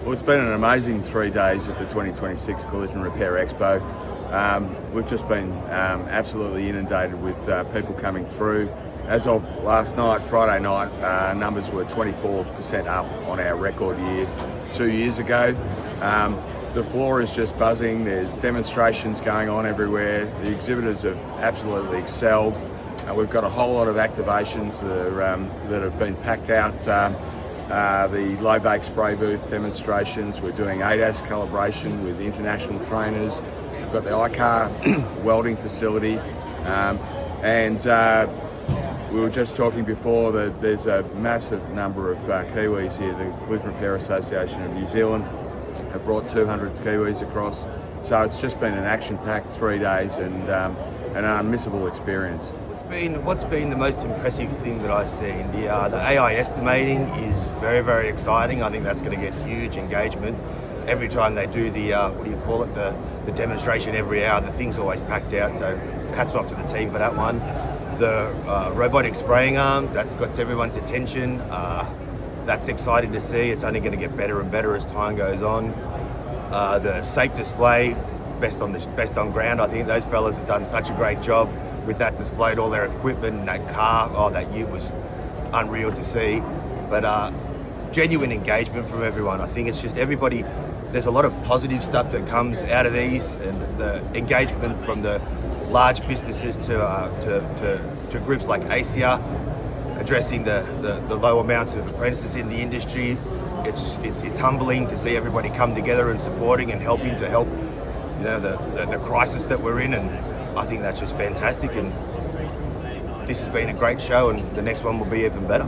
Well, it's been an amazing 3 days at the 2026 Collision Repair Expo. We've just been absolutely inundated with people coming through. As of last night, Friday night, numbers were 24% up on our record year 2 years ago. The floor is just buzzing. There's demonstrations going on everywhere. The exhibitors have absolutely excelled. We've got a whole lot of activations that have been packed out. The low bake spray booth demonstrations. We're doing ADAS calibration with international trainers. We've got the iCar welding facility. We were just talking before that there's a massive number of Kiwis here. The Collision Repair Association of New Zealand have brought 200 Kiwis across. So it's just been an action-packed 3 days and an unmissable experience. What's been the most impressive thing that I've seen? The AI estimating is very, very exciting. I think that's going to get huge engagement. Every time they do the, the demonstration every hour, the thing's always packed out, so hats off to the team for that one. The robotic spraying arms, that's got everyone's attention. That's exciting to see. It's only going to get better and better as time goes on. The safe display, best on ground. I think those fellas have done such a great job with that, displayed all their equipment and that car. Oh, that year was unreal to see. But genuine engagement from everyone. I think it's just everybody, there's a lot of positive stuff that comes out of these, and the engagement from the large businesses to groups like ASEA, addressing the low amounts of apprentices in the industry. It's humbling to see everybody come together and supporting and helping to help, the crisis that we're in, and I think that's just fantastic. And this has been a great show, and the next one will be even better.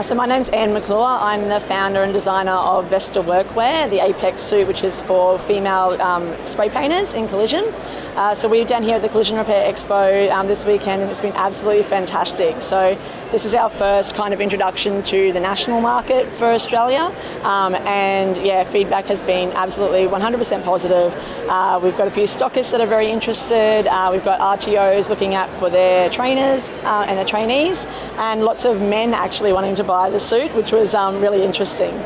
So my name's McClure. I'm the founder and designer of Vesta Workwear, the Apex suit, which is for female spray painters in collision. So we're down here at the Collision Repair Expo this weekend, and it's been absolutely fantastic. So this is our first kind of introduction to the national market for Australia, and yeah, feedback has been absolutely 100% positive. We've got a few stockists that are very interested. We've got RTOs looking out for their trainers and their trainees, and lots of men actually wanting to buy the suit, which was really interesting.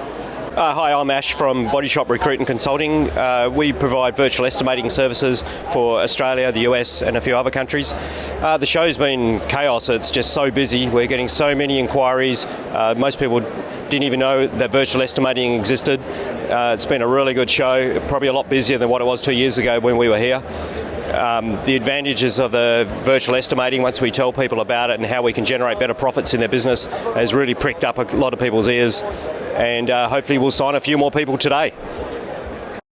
Hi, I'm Ash from Bodyshop Recruit and Consulting. We provide virtual estimating services for Australia, the US and a few other countries. The show's been chaos. It's just so busy. We're getting so many inquiries. Most people didn't even know that virtual estimating existed. It's been a really good show, probably a lot busier than what it was 2 years ago when we were here. The advantages of the virtual estimating, once we tell people about it and how we can generate better profits in their business, has really pricked up a lot of people's ears. And hopefully we'll sign a few more people today.